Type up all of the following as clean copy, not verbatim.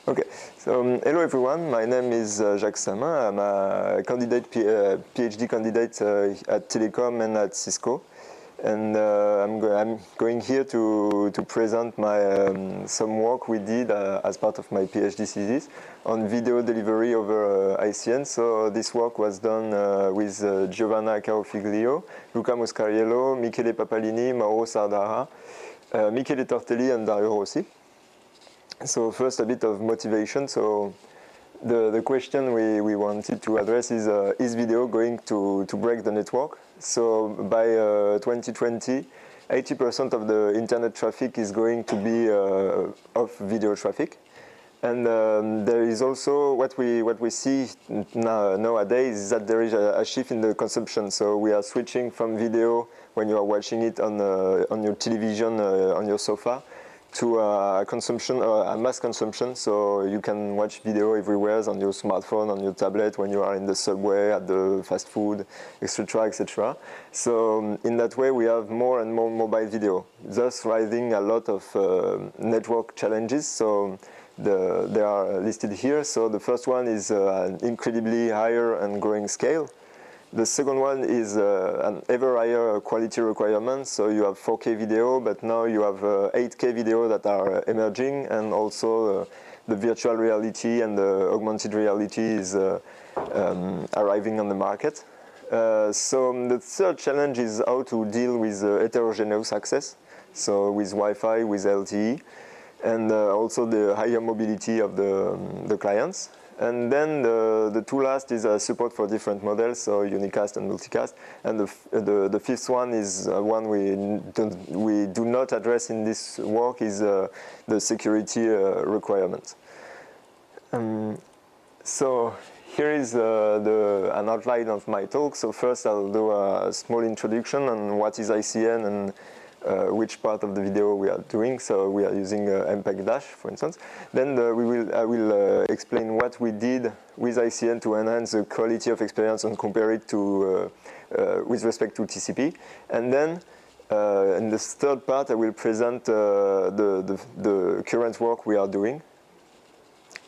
Okay, so hello everyone, my name is Jacques Samain. I'm a candidate, PhD candidate at Telecom and at Cisco. And I'm going here to present my some work we did as part of my PhD thesis on video delivery over ICN. So this work was done with Giovanna Carofiglio, Luca Moscariello, Michele Papalini, Mauro Sardara, Michele Tortelli and Dario Rossi. So first a bit of motivation. So the question we wanted to address is video going to break the network? So by 2020, 80% of the internet traffic is going to be of video traffic. And there is also what we see nowadays is that there is a shift in the consumption. So we are switching from video when you are watching it on your television on your sofa to a consumption, a mass consumption, so you can watch video everywhere on your smartphone, on your tablet, when you are in the subway, at the fast food, etc., etc. So in that way, we have more and more mobile video, thus raising a lot of network challenges. So they are listed here. So the first one is an incredibly higher and growing scale. The second one is an ever higher quality requirement. So you have 4K video, but now you have 8K video that are emerging, and also the virtual reality and the augmented reality is arriving on the market. So the third challenge is how to deal with heterogeneous access, so with Wi-Fi, with LTE, and also the higher mobility of the clients. And then the two last is support for different models, so unicast and multicast. And the fifth one is one we do not address in this work, is the security requirements. So here is an outline of my talk. So first I'll do a small introduction on what is ICN and which part of the video we are doing. So we are using MPEG-DASH, for instance. Then I will explain what we did with ICN to enhance the quality of experience and compare it to with respect to TCP. And then in the third part, I will present the current work we are doing.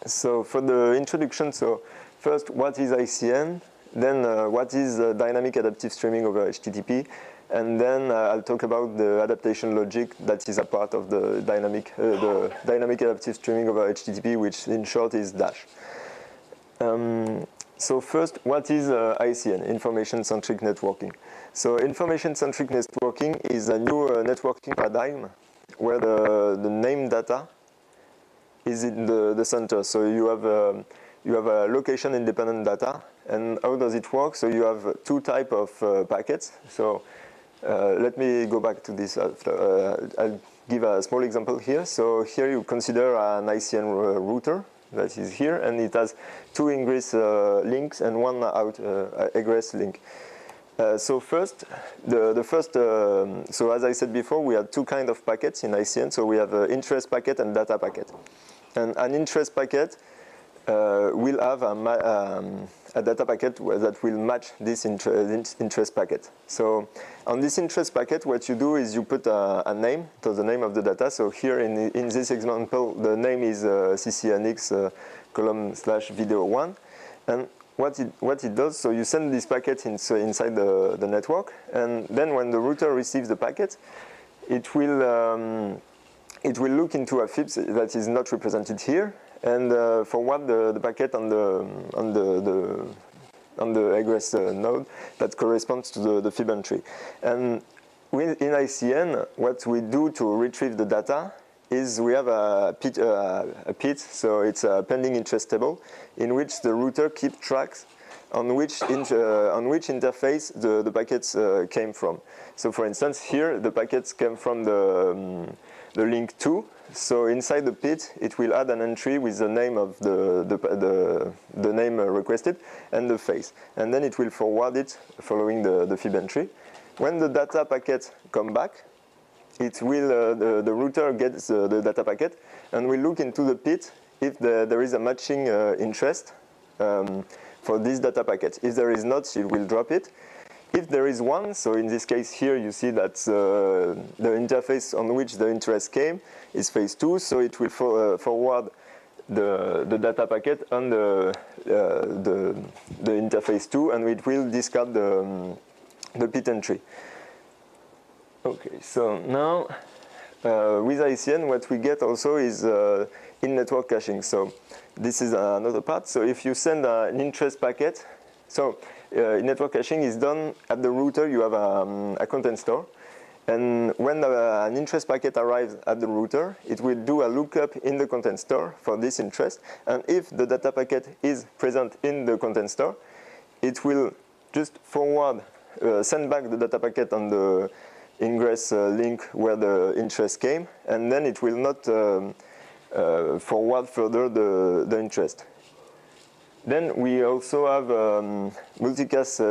So for the introduction, so first, what is ICN? Then what is dynamic adaptive streaming over HTTP? And then I'll talk about the adaptation logic that is a part of the dynamic adaptive streaming over HTTP, which in short is DASH. So first, what is ICN, Information-Centric Networking? So Information-Centric Networking is a new networking paradigm where the name data is in the center. So you have a location-independent data. And how does it work? So you have two types of packets. So let me go back to this. I'll give a small example here. So here you consider an ICN router that is here, and it has two ingress links and one egress link. So first, so as I said before, we have two kinds of packets in ICN. So we have an interest packet and data packet. And an interest packet will have a data packet that will match this interest packet. So on this interest packet, what you do is you put a name, so the name of the data. So here in this example, the name is CCNX column/video1. And what it does, so you send this packet inside the network, and then when the router receives the packet, it will look into a FIPS that is not represented here, and forward the packet on the egress node that corresponds to the FIB entry. And in ICN, what we do to retrieve the data is we have a PIT, so it's a pending interest table, in which the router keeps tracks on which interface the packets came from. So for instance, here the packets came from the link 2. So inside the PIT, it will add an entry with the name of the name requested and the face, and then it will forward it following the FIB entry. When the data packet come back, it will the router gets the data packet and will look into the PIT if there is a matching interest for this data packet. If there is not, it will drop it. If there is one, so in this case here you see that the interface on which the interest came is phase 2, so it will forward the data packet on the interface 2, and it will discard the pit entry. Okay, so now with ICN, what we get also is in-network caching. So this is another part. So if you send an interest packet, so in-network caching is done at the router. You have a content store. And when an interest packet arrives at the router, it will do a lookup in the content store for this interest. And if the data packet is present in the content store, it will just forward, send back the data packet on the ingress link where the interest came, and then it will not forward further the interest. Then we also have multicast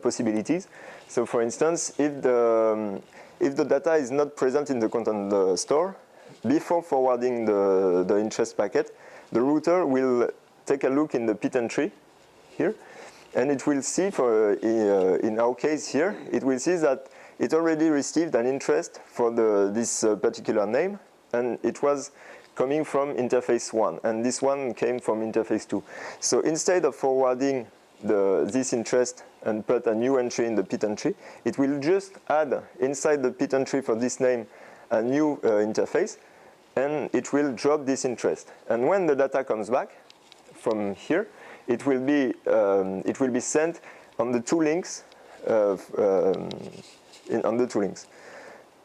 possibilities. So for instance, if the data is not present in the content store, before forwarding the interest packet, the router will take a look in the pit entry here, and it will see, in our case here, it will see that it already received an interest for this particular name, and it was coming from interface 1, and this one came from interface 2. So instead of forwarding this interest and put a new entry in the pit entry, it will just add inside the pit entry for this name a new interface, and it will drop this interest. And when the data comes back from here, it will be sent on the two links,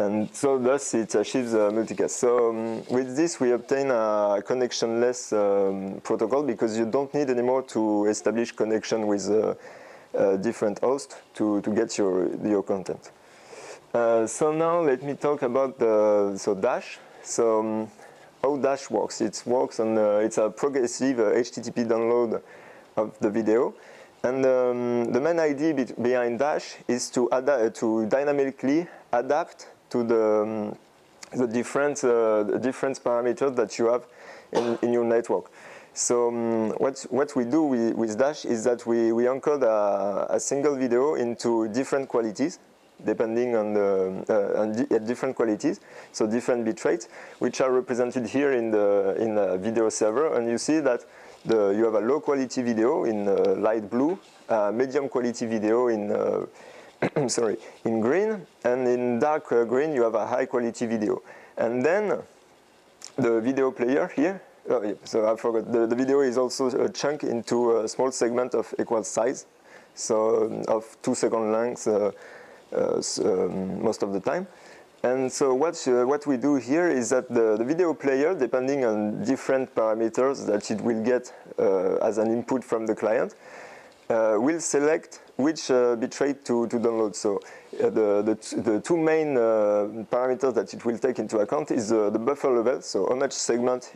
and so thus it achieves multicast. So with this we obtain a connectionless protocol, because you don't need anymore to establish connection with different hosts to get your content. So now let me talk about DASH. So how DASH works? It works on it's a progressive HTTP download of the video. And the main idea behind DASH is to dynamically adapt to the different parameters that you have in your network. So what we do with DASH is that we encode a single video into different qualities, depending on different qualities, so different bit rates, which are represented here in the video server. And you see that you have a low quality video in light blue, medium quality video in in green, and in dark green you have a high quality video. And then the video player here, so I forgot, the video is also chunked into a small segment of equal size, so of 2 second lengths most of the time. And so what we do here is that the video player, depending on different parameters that it will get as an input from the client, will select which bitrate to download. So the two main parameters that it will take into account is the buffer level, so how much segment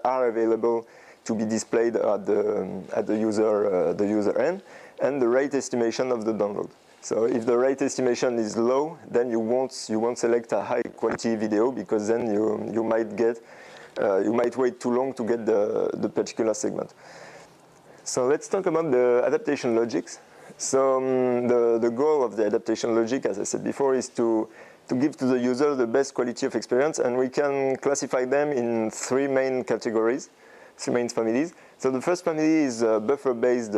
are available to be displayed at the user end, and the rate estimation of the download. So if the rate estimation is low, then you won't select a high quality video, because then you might wait too long to get the particular segment. So let's talk about the adaptation logics. So the goal of the adaptation logic, as I said before, is to give to the user the best quality of experience, and we can classify them in three main categories, three main families. So the first family is buffer-based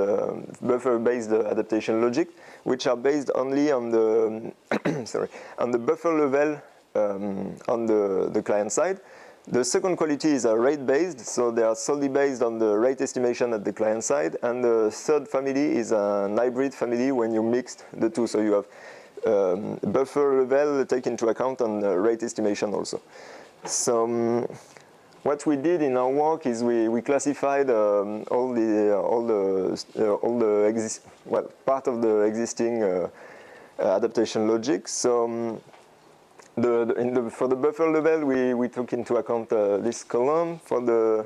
adaptation logic, which are based only on the on the buffer level on the client side. The second quality is rate-based, so they are solely based on the rate estimation at the client side. And the third family is an hybrid family when you mixed the two. So you have buffer level take into account on rate estimation also. So what we did in our work is we classified part of the existing adaptation logic. So for the buffer level, we took into account this column. For the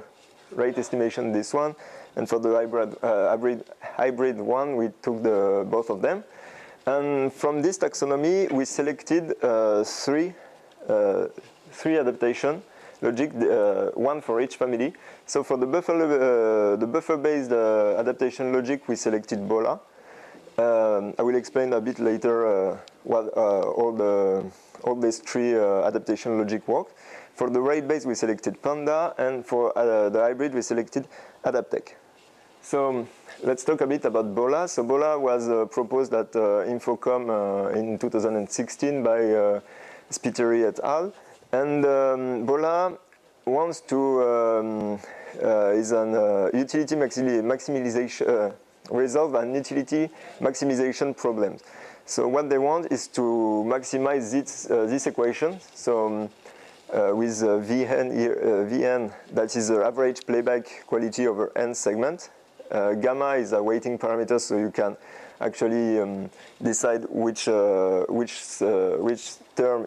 rate estimation, this one, and for the hybrid one, we took both of them. And from this taxonomy, we selected three adaptation logic, one for each family. So for the buffer-based adaptation logic, we selected BOLA. I will explain a bit later what all these three adaptation logic work. For the rate-based, we selected PANDA, and for the hybrid, we selected AdapTech. So let's talk a bit about BOLA. So BOLA was proposed at Infocom in 2016 by Spiteri et al. And BOLA wants to is an utility maximization resolve an utility maximization problems. So what they want is to maximize this equation. So with Vn, that is the average playback quality over n segment. Gamma is a weighting parameter, so you can actually decide which term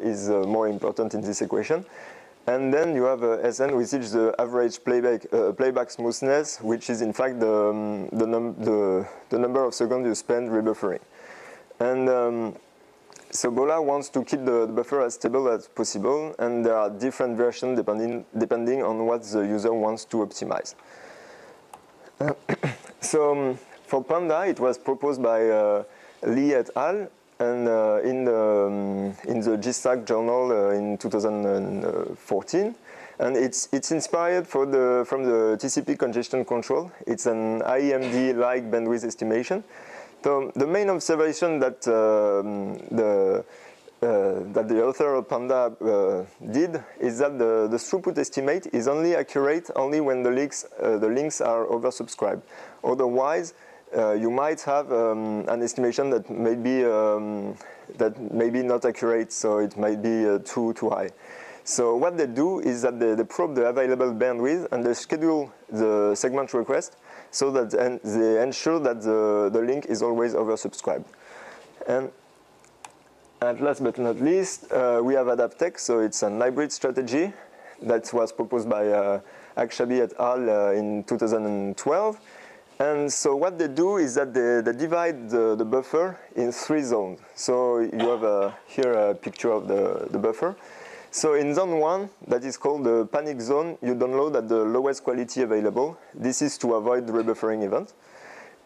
is more important in this equation. And then you have Sn, which is the average playback smoothness, which is in fact the number of seconds you spend rebuffering. And so BOLA wants to keep the buffer as stable as possible, and there are different versions depending on what the user wants to optimize. So for PANDA, it was proposed by Lee et al. And in the GSAC journal in 2014, and it's inspired from the TCP congestion control. It's an IEMD-like bandwidth estimation. So the main observation that the author of PANDA did is that the throughput estimate is only accurate only when the links are oversubscribed. Otherwise, you might have an estimation that may be not accurate, so it might be too high. So what they do is that they probe the available bandwidth and they schedule the segment request so that they ensure that the link is always oversubscribed. And at last but not least, we have AdapTech. So it's a hybrid strategy that was proposed by Akshabi et al. In 2012. And so what they do is that they divide the buffer in 3 zones. So you have here a picture of the buffer. So in zone 1, that is called the panic zone, you download at the lowest quality available. This is to avoid the rebuffering event.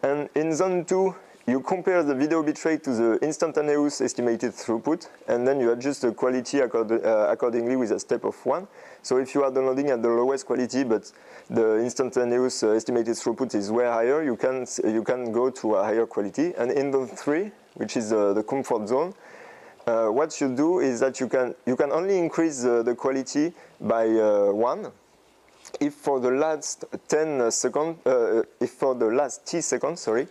And in zone 2, you compare the video bitrate to the instantaneous estimated throughput, and then you adjust the quality accordingly with a step of 1. So if you are downloading at the lowest quality, but the instantaneous estimated throughput is way higher, you can go to a higher quality. And in zone 3, which is the comfort zone, what you do is that you can only increase the quality by 1 if for the last 10 seconds, if for the last t seconds, sorry,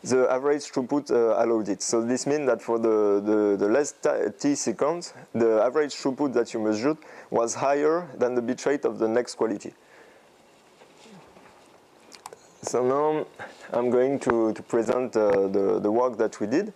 the average throughput allowed it. So this means that for the last t seconds, the average throughput that you measured was higher than the bitrate of the next quality. So now I'm going to present the work that we did.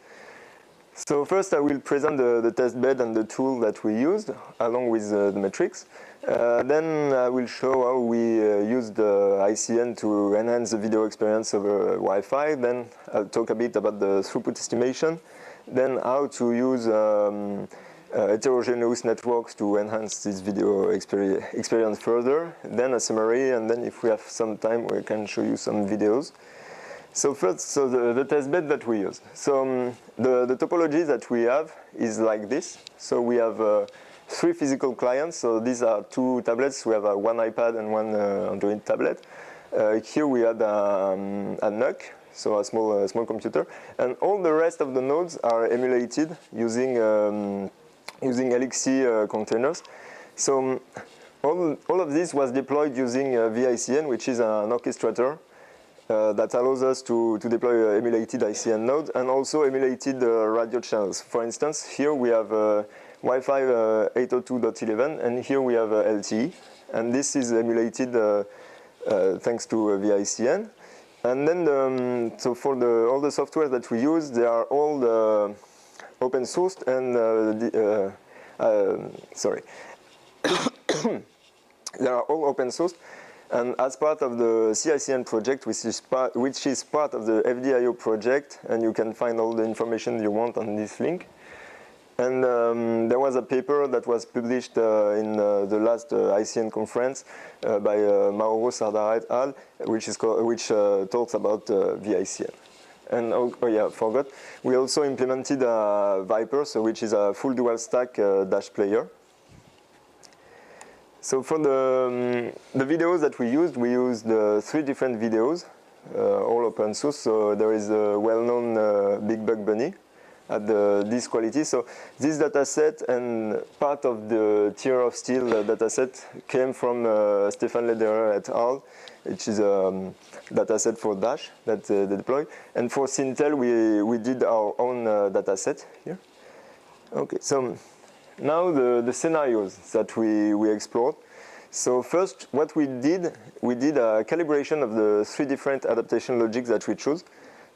So first I will present the test bed and the tool that we used along with the metrics. Then I will show how we used ICN to enhance the video experience over Wi-Fi. Then I'll talk a bit about the throughput estimation. Then how to use heterogeneous networks to enhance this video experience further. Then a summary, and then if we have some time, we can show you some videos. So first, the test bed that we use. So the topology that we have is like this. So we have 3 physical clients. So these are 2 tablets. We have one iPad and one Android tablet. Here we had a NUC, so a small computer, and all the rest of the nodes are emulated using LXC containers. So all of this was deployed using vICN, which is an orchestrator. That allows us to deploy emulated ICN nodes and also emulated radio channels. For instance, here we have Wi-Fi 802.11, and here we have LTE. And this is emulated thanks to vICN. And then, so for all the software that we use, they are all open sourced and, they are all open sourced. And as part of the CICN project, which is part of the FDIO project, and you can find all the information you want on this link. And there was a paper that was published in the last ICN conference by Mauro Sardara et al., which talks about vICN. And oh yeah, I forgot. We also implemented Viper, which is a full dual stack Dash player. So for the videos that we used 3 different videos, all open source. So there is a well-known Big Bug Bunny at this quality. So this dataset and part of the Tier of Steel dataset came from Stefan Lederer et al., which is a dataset for Dash that they deploy. And for Sintel, we did our own dataset here. Okay, so now the scenarios that we explored. So first, what we did a calibration of the 3 different adaptation logics that we chose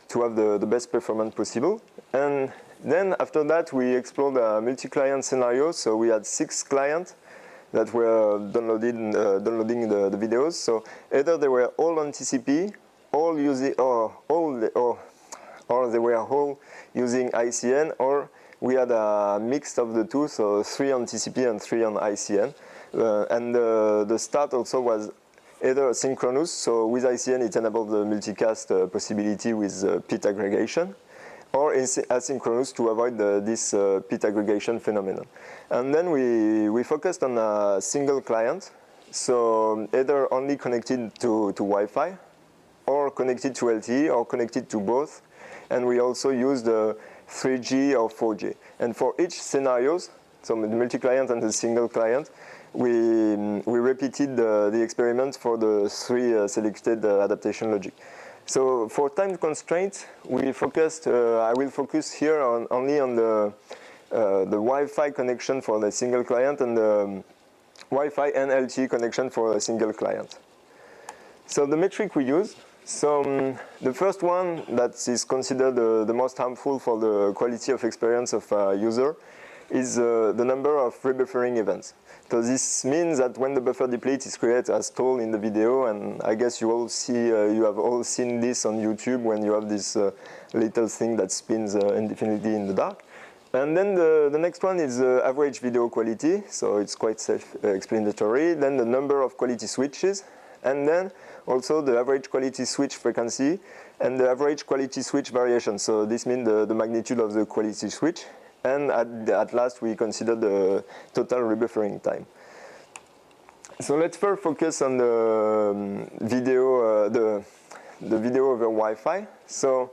to have the best performance possible. And then after that, we explored a multi-client scenario. So we had 6 clients that were downloading the videos. So either they were all on TCP, all using or they were all using ICN, or we had a mix of the two, so 3 on TCP and 3 on ICN. And the start also was either synchronous, so with ICN it enabled the multicast possibility with pit aggregation, or asynchronous to avoid this pit aggregation phenomenon. And then we focused on a single client, so either only connected to Wi-Fi, or connected to LTE, or connected to both. And we also used 3G or 4G. And for each scenarios, so the multi-client and the single client, we repeated the experiment for the 3 selected adaptation logic. So for time constraints, we focused. I will focus here only on the Wi-Fi connection for the single client and the Wi-Fi and LTE connection for a single client. So the metric we use. So the first one that is considered the most harmful for the quality of experience of a user is the number of rebuffering events. So this means that when the buffer deplete is created as told in the video, and I guess you have all seen this on YouTube when you have this little thing that spins indefinitely in the dark. And then the next one is average video quality, so it's quite self-explanatory. Then the number of quality switches, and then also the average quality switch frequency and the average quality switch variation. So this means the magnitude of the quality switch. And at last, we consider the total rebuffering time. So let's first focus on the video, the video over Wi-Fi. So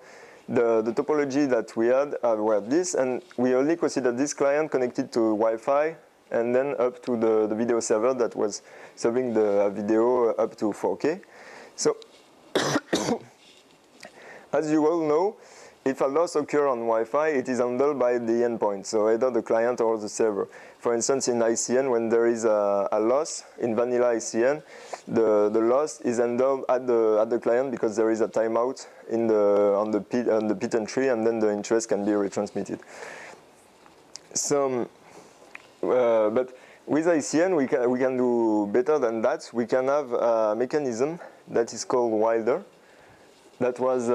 the topology that we had were this, and we only considered this client connected to Wi-Fi, and then up to the video server that was serving the video up to 4K. So as you all know, if a loss occurs on Wi-Fi, it is handled by the endpoint, so either the client or the server. For instance, in ICN, when there is a loss in vanilla ICN, the loss is handled at the client because there is a timeout on the pit entry, and then the interest can be retransmitted. So, but with ICN, we can do better than that. We can have a mechanism that is called Wilder, that was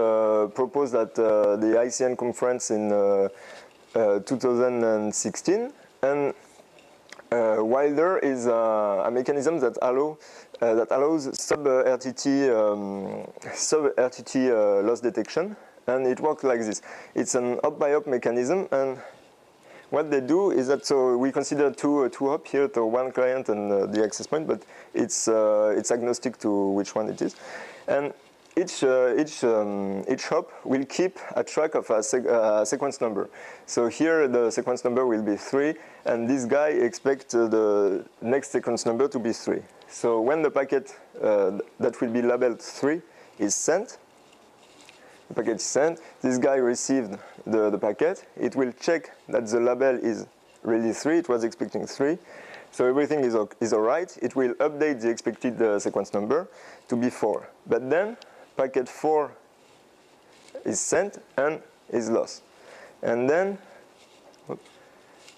proposed at the ICN conference in 2016, and Wilder is a mechanism that allows sub-RTT loss detection, and it works like this. It's an hop-by-hop mechanism, and what they do is that, so we consider two hop here, to one client and the access point, but it's agnostic to which one it is, and each hop will keep a track of a sequence number. So here the sequence number will be 3, and this guy expects the next sequence number to be 3. So when the packet that will be labeled 3 is sent, the packet is sent, this guy received the packet, it will check that the label is really 3, it was expecting 3. So everything is all right. It will update the expected sequence number to be 4. But then packet 4 is sent and is lost. And then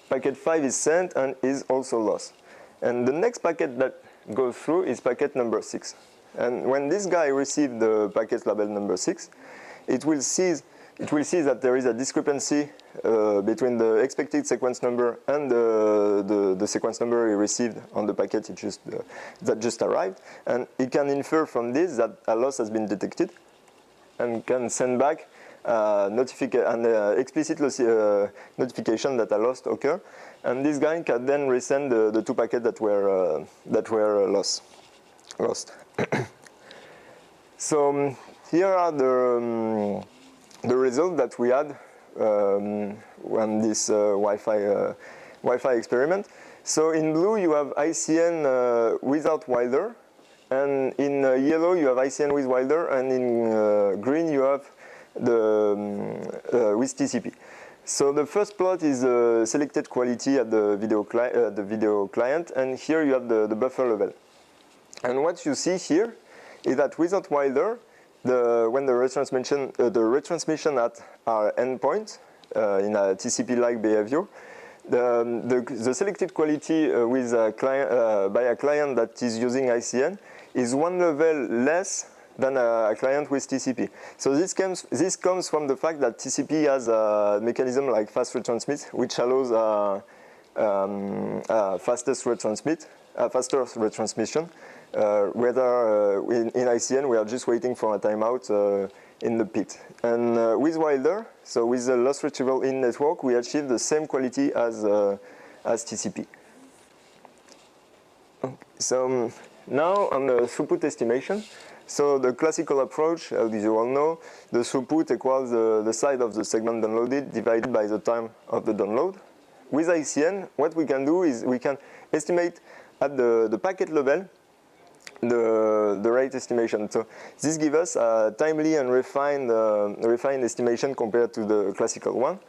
packet 5 is sent and is also lost. And the next packet that goes through is packet number 6. And when this guy receives the packet label number 6, it will see that there is a discrepancy between the expected sequence number and the sequence number he received on the packet that just arrived. And it can infer from this that a loss has been detected and can send back an explicit notification that a loss occurred. and this guy can then resend the 2 packets that were lost. So here are the results that we had on this Wi-Fi experiment. So in blue you have ICN without Wilder, and in yellow you have ICN with Wilder, and in green you have the vsTCP. So the first plot is selected quality at the video client, and here you have the buffer level. And what you see here is that without Wilder, when the retransmission at our endpoint in a TCP-like behavior, the selected quality with a client, by a client that is using ICN is 1 level less than a client with TCP. So this comes from the fact that TCP has a mechanism like fast retransmit, which allows faster retransmission. Whether in ICN we are just waiting for a timeout in the pit. And with Wilder, so with the loss retrieval in network, we achieve the same quality as TCP. Okay. So now on the throughput estimation. So the classical approach, as you all know, the throughput equals the size of the segment downloaded divided by the time of the download. With ICN, what we can do is we can estimate at the packet level the rate estimation. So this gives us a timely and refined estimation compared to the classical one.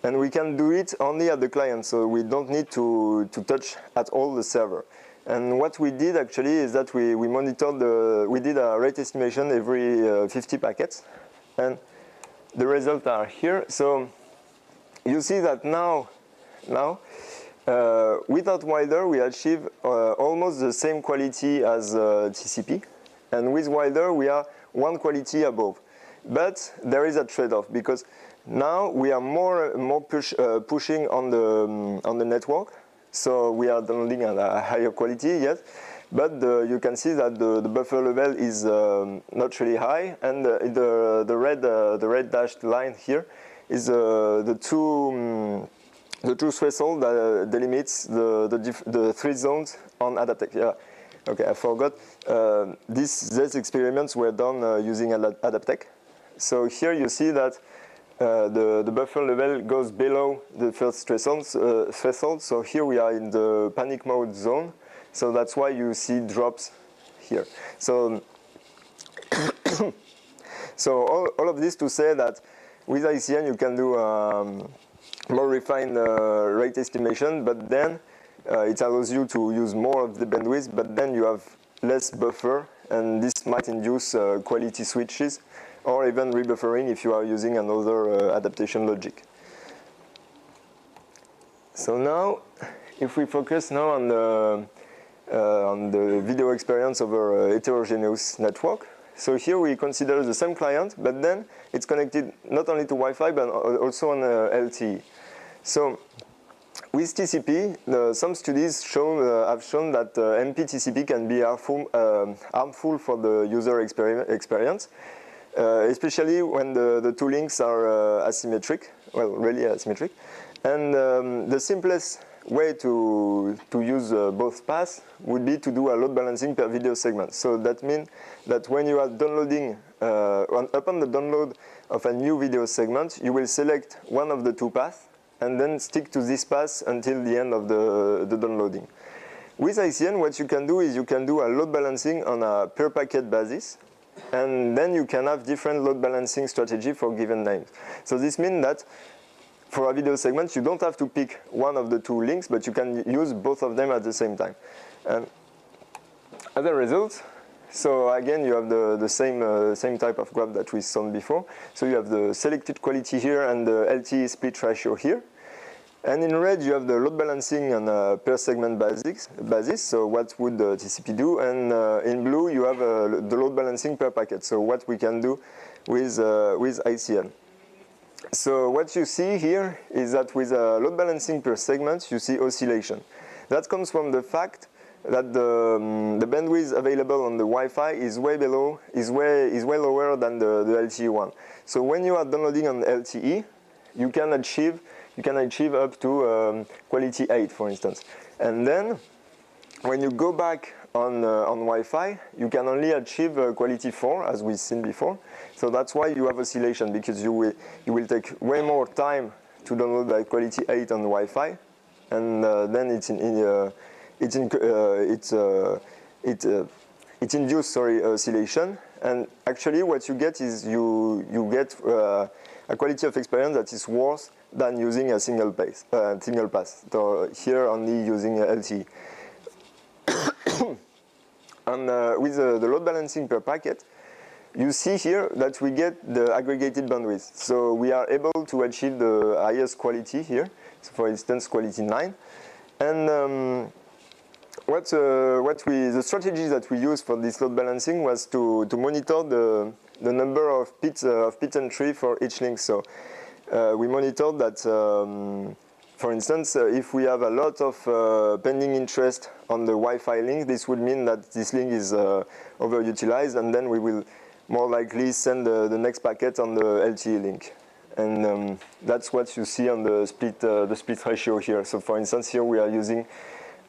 And we can do it only at the client, so we don't need to touch at all the server. And what we did actually is that we did a rate estimation every 50 packets, and the results are here. So you see that now without Wilder we achieve almost the same quality as TCP, and with Wilder we are 1 quality above. But there is a trade-off, because now we are more pushing on the network. So we are downloading at a higher quality, yes, but you can see that the buffer level is not really high, and the red dashed line here is the two threshold that delimits the 3 zones on AdapTech. Yeah, okay, I forgot. These experiments were done using AdapTech. So here you see that the buffer level goes below the first threshold. So here we are in the panic mode zone. So that's why you see drops here. So, so all of this to say that with ICN you can do more refined rate estimation, but then it allows you to use more of the bandwidth, but then you have less buffer, and this might induce quality switches, or even rebuffering if you are using another adaptation logic. So now, if we focus now on the video experience over a heterogeneous network. So here we consider the same client, but then it's connected not only to Wi-Fi, but also on LTE. So with TCP, some studies have shown that MP-TCP can be harmful for the user experience. Especially when the 2 links are asymmetric, well, really asymmetric. And the simplest way to use both paths would be to do a load balancing per video segment. So that means that when you are downloading, upon the download of a new video segment, you will select one of the 2 paths and then stick to this path until the end of the downloading. With ICN, what you can do is you can do a load balancing on a per packet basis, and then you can have different load balancing strategy for given names. So this means that for a video segment, you don't have to pick one of the 2 links, but you can use both of them at the same time. And as a result, so again, you have the same type of graph that we saw before. So you have the selected quality here and the LTE split ratio here. And in red, you have the load balancing on a per segment basis. So what would the TCP do? And in blue, you have the load balancing per packet. So what we can do with ICN. So what you see here is that with a load balancing per segment, you see oscillation. That comes from the fact that the bandwidth available on the Wi-Fi is way lower than the LTE one. So when you are downloading on LTE, you can achieve you can achieve up to quality 8, for instance. And then when you go back on Wi-Fi, you can only achieve quality 4, as we've seen before. So that's why you have oscillation, because you will take way more time to download by quality 8 on Wi-Fi, and then it induces oscillation. And actually, what you get is you get a quality of experience that is worse than using a single pass. So here only using LTE. And with the load balancing per packet, you see here that we get the aggregated bandwidth. So we are able to achieve the highest quality here. So for instance, quality 9. And the strategy that we used for this load balancing was to monitor the number of bit entry for each link. So we monitored that, for instance, if we have a lot of pending interest on the Wi-Fi link, this would mean that this link is overutilized, and then we will more likely send the next packet on the LTE link. And that's what you see on the split ratio here. So for instance, here we are using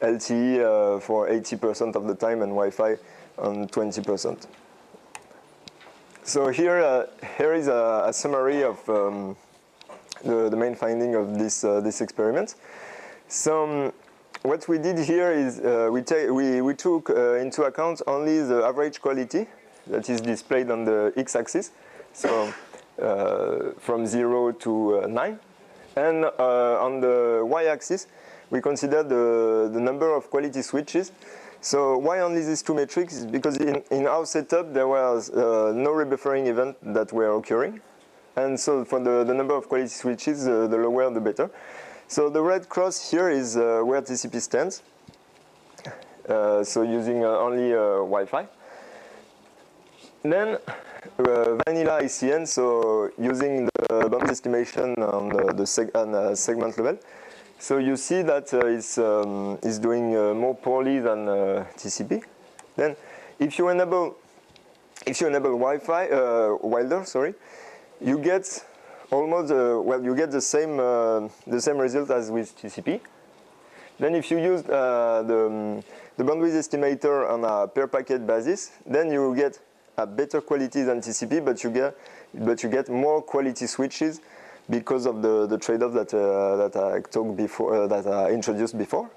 LTE for 80% of the time and Wi-Fi on 20%. So here is a summary of the main finding of this experiment. So what we did here is we took into account only the average quality that is displayed on the x-axis, so from 0 to 9, and on the y-axis we consider the number of quality switches. So why only these two metrics? Because in our setup there was no rebuffering event that were occurring, and so for the number of quality switches, the lower the better. So the red cross here is where TCP stands, so using only Wi-Fi. Then vanilla ICN, so using the bound estimation on the segment level. So you see that it's doing more poorly than TCP. Then if you enable Wi-Fi Wilder, sorry, you get almost you get the same result as with TCP. Then if you use the bandwidth estimator on a per packet basis, then you get a better quality than TCP, but you get more quality switches because of the trade-off that I talked before, that I introduced before.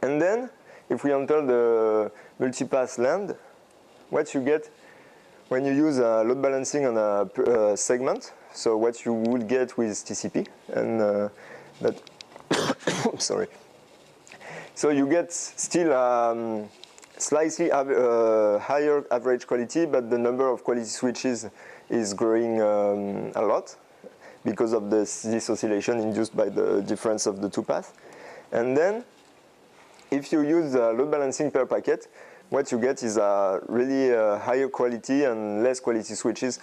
And then if we enter the multipass land, what you get when you use load balancing on a segment, so what you would get with TCP, and that sorry. So you get still slightly higher average quality, but the number of quality switches is growing a lot because of this oscillation induced by the difference of the two paths. And then if you use load balancing per packet, what you get is a really higher quality and less quality switches,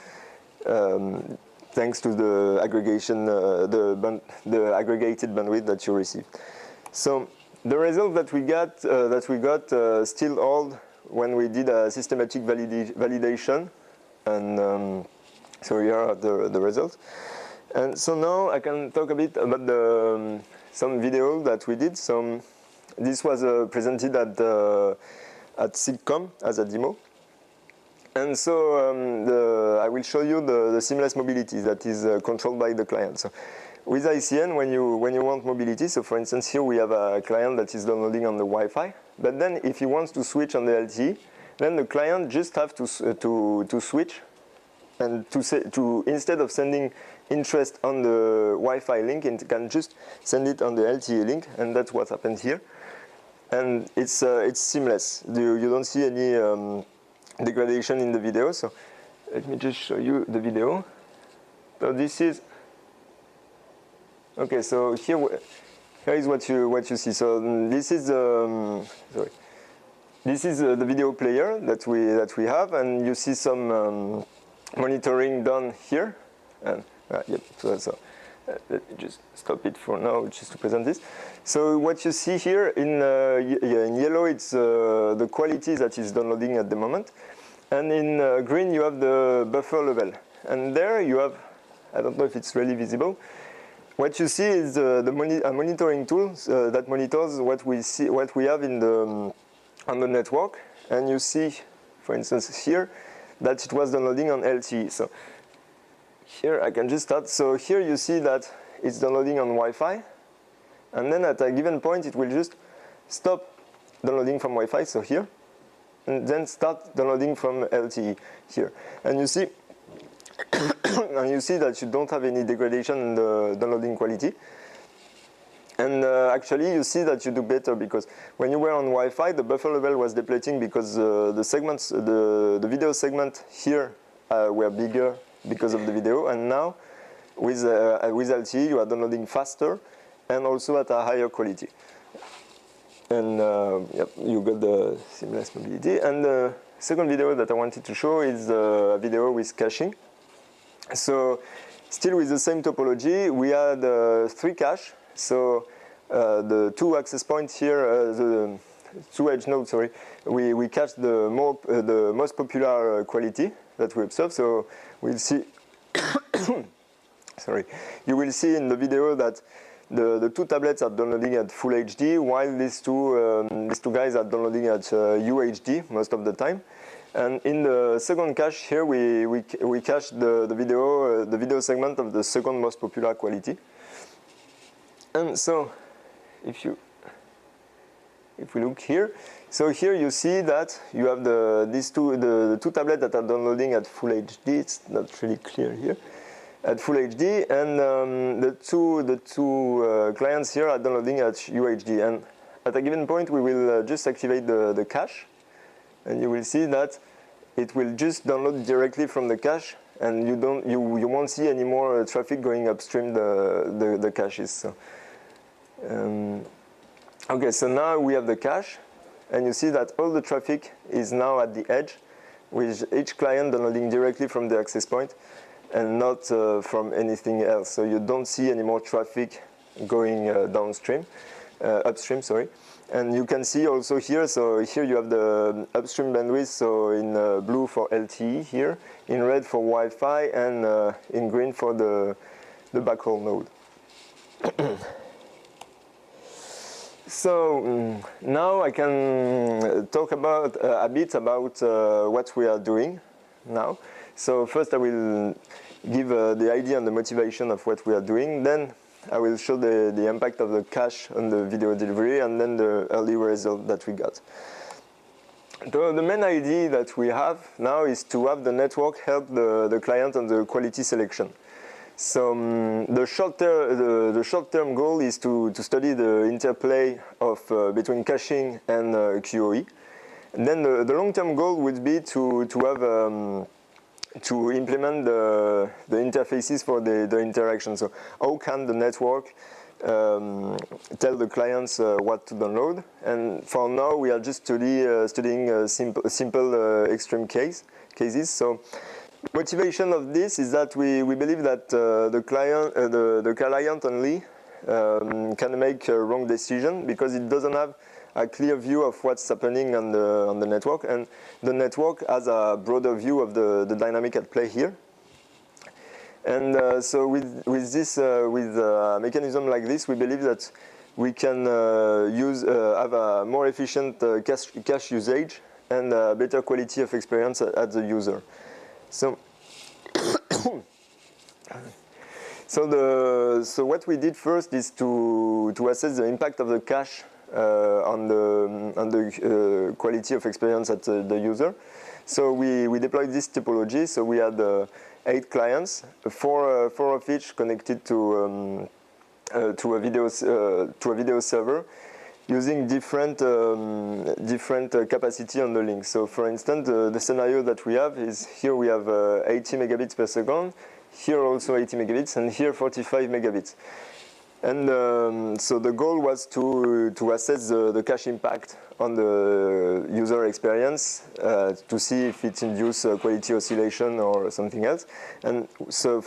thanks to the aggregation, the aggregated bandwidth that you receive. So the result that we got still hold when we did a systematic validation, and so here are the results. And so now I can talk a bit about some video that we did. So this was presented at SIGCOM as a demo. And so I will show you the seamless mobility that is controlled by the client. So with ICN, when you want mobility, so for instance here we have a client that is downloading on the Wi-Fi, but then if he wants to switch on the LTE, then the client just have to switch, and instead of sending interest on the Wi-Fi link, it can just send it on the LTE link, and that's what happened here. And it's seamless. You don't see any degradation in the video. So let me just show you the video. So this is okay. So here is what you see. So this is this is the video player that we have, and you see some monitoring done here. And yep. So let me just stop it for now, just to present this. So what you see here in yellow, it's the quality that is downloading at the moment, and in green you have the buffer level, and there you have, I don't know if it's really visible, what you see is a monitoring tool that monitors what we have in the on the network, and you see, for instance, here that it was downloading on LTE. So here I can just start. So here you see that it's downloading on Wi-Fi, and then at a given point it will just stop downloading from Wi-Fi. So here, and then start downloading from LTE here, and you see. And you see that you don't have any degradation in the downloading quality. And actually, you see that you do better, because when you were on Wi-Fi, the buffer level was depleting because the segments, the video segment here were bigger because of the video. And now, with LTE, you are downloading faster and also at a higher quality. And yep, you got the seamless mobility. And the second video that I wanted to show is a video with caching. So still with the same topology, we had 3 cache. So the 2 access points here, the 2 edge nodes, sorry, we cache the most popular quality that we observe. So we'll see, sorry, you will see in the video that the 2 tablets are downloading at full HD, while these two guys are downloading at UHD most of the time. And in the second cache here, we cache the video segment of the second most popular quality. And so, if we look here, so here you see that you have the 2 tablets that are downloading at full HD. It's not really clear here. At full HD, and the two clients here are downloading at UHD. And at a given point, we will just activate the cache. And you will see that it will just download directly from the cache, and you won't see any more traffic going upstream the caches. So, okay, so now we have the cache, and you see that all the traffic is now at the edge, with each client downloading directly from the access point, and not from anything else. So you don't see any more traffic going upstream, sorry. And you can see also here, so here you have the upstream bandwidth, so in blue for LTE here, in red for Wi-Fi, and in green for the backhaul node. So now I can talk about a bit about what we are doing now. So first I will give the idea and the motivation of what we are doing, then I will show the impact of the cache on the video delivery, and then the early result that we got. The main idea that we have now is to have the network help the client on the quality selection. So the short-term goal is to study the interplay of between caching and QoE. And then the long-term goal would be to implement the interfaces for the interaction. So how can the network tell the clients what to download? And for now, we are just studying simple extreme cases. So motivation of this is that we believe that the client only can make a wrong decision, because it doesn't have a clear view of what's happening on the network, and the network has a broader view of the dynamic at play here. And so with a mechanism like this, we believe that we can have a more efficient cache usage and a better quality of experience at the user. So, so what we did first is to assess the impact of the cache on the quality of experience at the user. So we deployed this topology. So we had 8 clients, four of each connected to a video server, using different capacity on the link. So for instance, the scenario that we have is here we have 80 megabits per second, here also 80 megabits, and here 45 megabits. And so the goal was to assess the cache impact on the user experience to see if it induces quality oscillation or something else. And so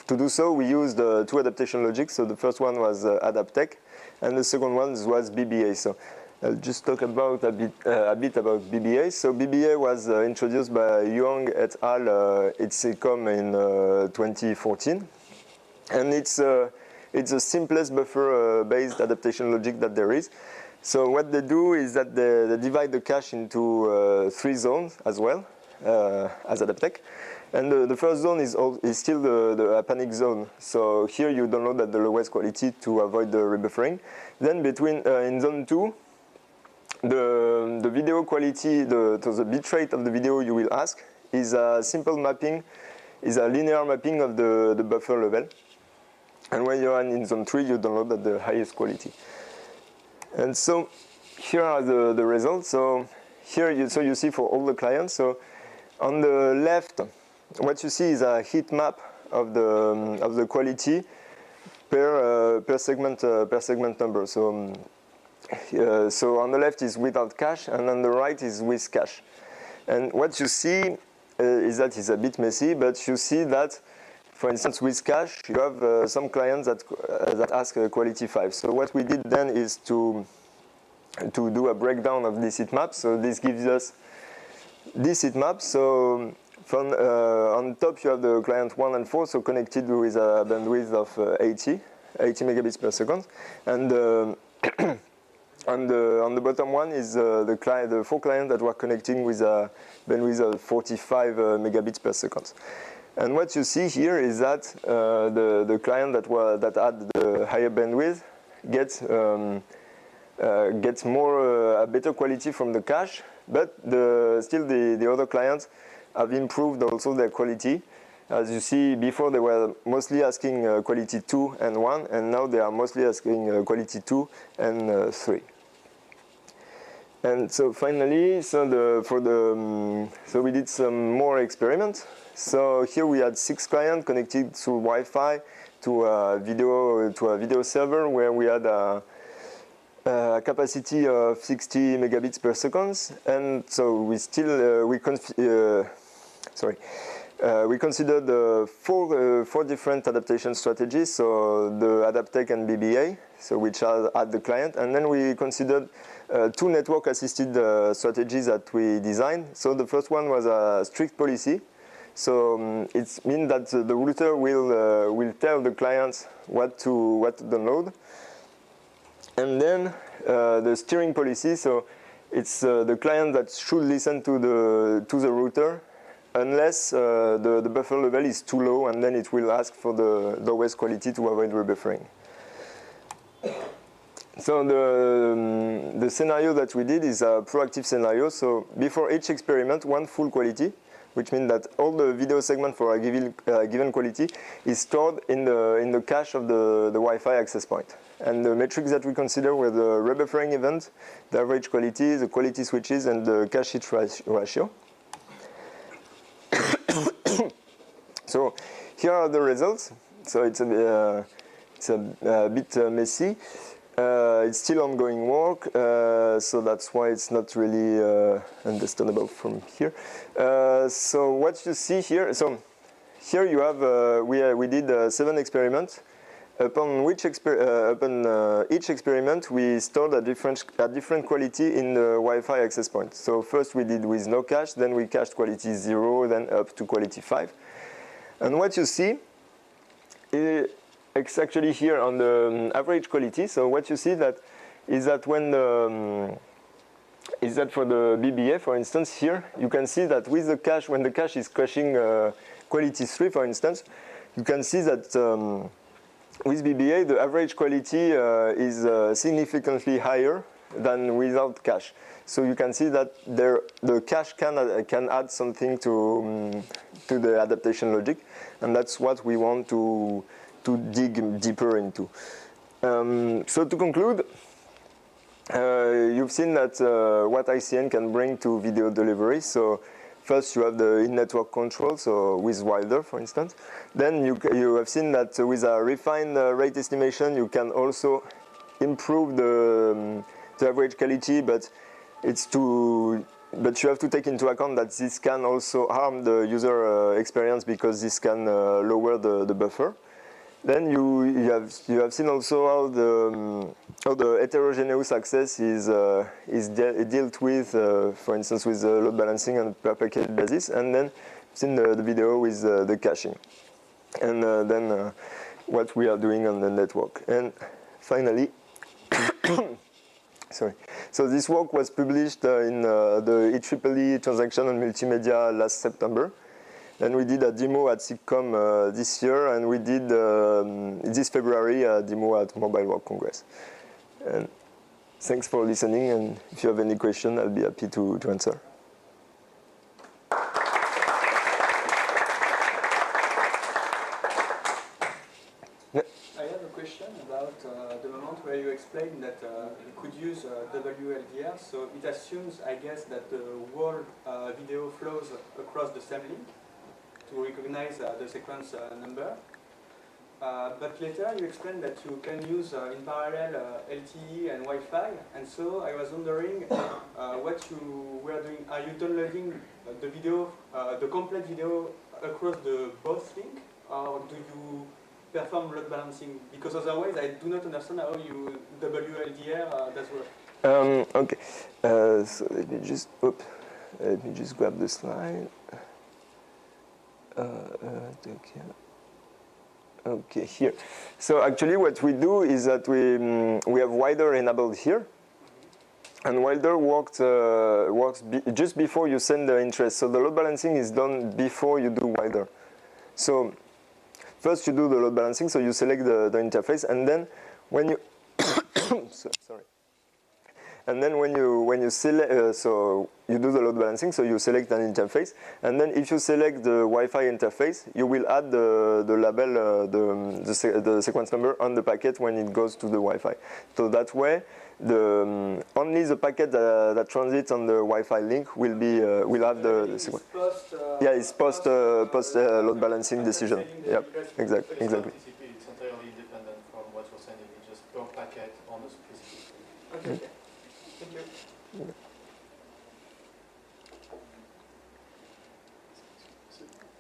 to do so, we used 2 adaptation logics. So the first one was AdapTech, and the second one was BBA. So I'll just talk about a bit about BBA. So BBA was introduced by Young et al. It's ICN in 2014, and it's it's the simplest buffer-based adaptation logic that there is. So what they do is that they divide the cache into 3 zones as well, as AdapTech. And the first zone is still the panic zone. So here you download at the lowest quality to avoid the rebuffering. Then in zone 2, the video quality, the bitrate of the video you will ask is a simple mapping, is a linear mapping of the buffer level. And when you're in zone 3, you download at the highest quality. And so here are the results. So here you see for all the clients. So on the left, what you see is a heat map of the quality per segment number. So so on the left is without cache, and on the right is with cache. And what you see is that it's a bit messy, but you see that, for instance, with cache, you have some clients that ask quality 5. So what we did then is to do a breakdown of this heat map. So this gives us this heat map. So from on top you have the client 1 and 4, so connected with a bandwidth of 80 megabits per second, and on the bottom one is the 4 clients that were connecting with a bandwidth of 45 megabits per second. And what you see here is that the client that had the higher bandwidth gets a better quality from the cache, but still the other clients have improved also their quality. As you see, before they were mostly asking quality 2 and 1, and now they are mostly asking quality 2 and 3. And so finally, so we did some more experiments. So here we had 6 clients connected through Wi-Fi to a video server where we had a capacity of 60 megabits per second, and so we still we considered 4 different adaptation strategies. So the AdapTech and BBA, so which are at the client, and then we considered 2 network-assisted strategies that we designed. So the first one was a strict policy. So it means that the router will tell the clients what to download. And then the steering policy. So it's the client that should listen to the router unless the buffer level is too low, and then it will ask for the lowest quality to avoid rebuffering. So the scenario that we did is a proactive scenario. So before each experiment, 1 full quality, which means that all the video segment for a given quality is stored in the cache of the Wi-Fi access point. And the metrics that we consider were the rebuffering event, the average quality, the quality switches, and the cache hit ratio. So here are the results. So it's a bit messy. It's still ongoing work, so that's why it's not really understandable from here. So what you see here, so here you have we did 7 experiments. Upon each experiment, we stored a different quality in the Wi-Fi access point. So first we did with no cache, then we cached quality 0, then up to quality 5. And what you see it's actually here on the average quality. So what you see is that for the BBA, for instance, here you can see that with the cache, when the cache is caching quality 3, for instance, you can see that with BBA the average quality is significantly higher than without cache. So you can see that the cache can add something to the adaptation logic, and that's what we want to dig deeper into. So to conclude, you've seen that what ICN can bring to video delivery. So first you have the in-network control, so with Wilder, for instance. Then you have seen that with a refined rate estimation, you can also improve the average quality, but you have to take into account that this can also harm the user experience because this can lower the buffer. Then you have seen also how the heterogeneous access is dealt with, for instance, with load balancing on per packet basis, and then you've seen the video with the caching. And then what we are doing on the network. And finally, sorry. So this work was published in the IEEE Transactions on Multimedia last September. And we did a demo at SIGCOMM this year, and we did this February a demo at Mobile World Congress. And thanks for listening, and if you have any question, I'll be happy to answer. I have a question about the moment where you explained that you could use WLDR. So it assumes, I guess, that the whole video flows across the same link to recognize the sequence number. But later you explained that you can use in parallel LTE and Wi-Fi. And so I was wondering what you were doing. Are you downloading the video, the complete video across the both links, or do you perform load balancing? Because otherwise I do not understand how you WLDR does work. Okay, so let me just grab the slide. Okay, here. So actually what we do is that we have wider enabled here. And wider works just before you send the interest. So the load balancing is done before you do wider. So first you do the load balancing, so you select the interface, and then when you sorry. And then when you select, so you do the load balancing, so you select an interface, and then if you select the Wi-Fi interface, you will add the label, the sequence number on the packet when it goes to the Wi-Fi. So that way, only the packet that transits on the Wi-Fi link will have the sequence. Yeah, it's post load balancing decision. Yep, exactly. It's entirely independent from what you're sending. It's just per packet on a specific. Okay. Thank you.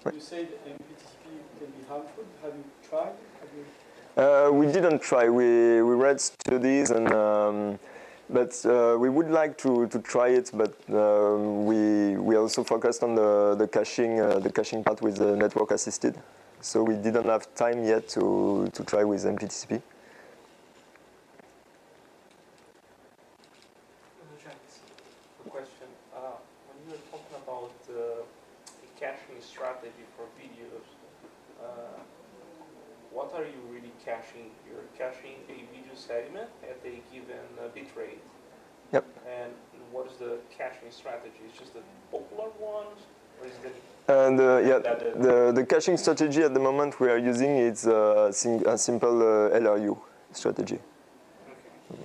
So you said MPTCP can be harmful. Have you tried? We didn't try. We read studies, and but we would like to try it. But we also focused on the caching part with the network assisted. So we didn't have time yet to try with MPTCP. Caching strategy for videos. What are you really caching? You're caching a video segment at a given bit rate. Yep. And what is the caching strategy? It's just the popular ones, or is it? And the caching strategy at the moment we are using is a simple LRU strategy. Okay.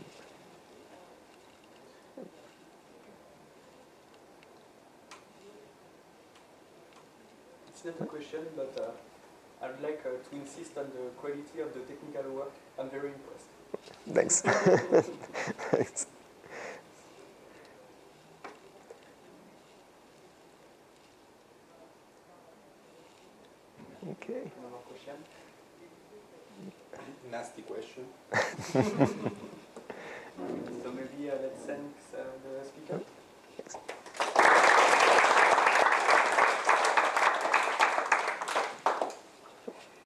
It's not a question, but I would like to insist on the quality of the technical work. I'm very impressed. Thanks. Thanks. Okay. No more question? Nasty question. So maybe let's thank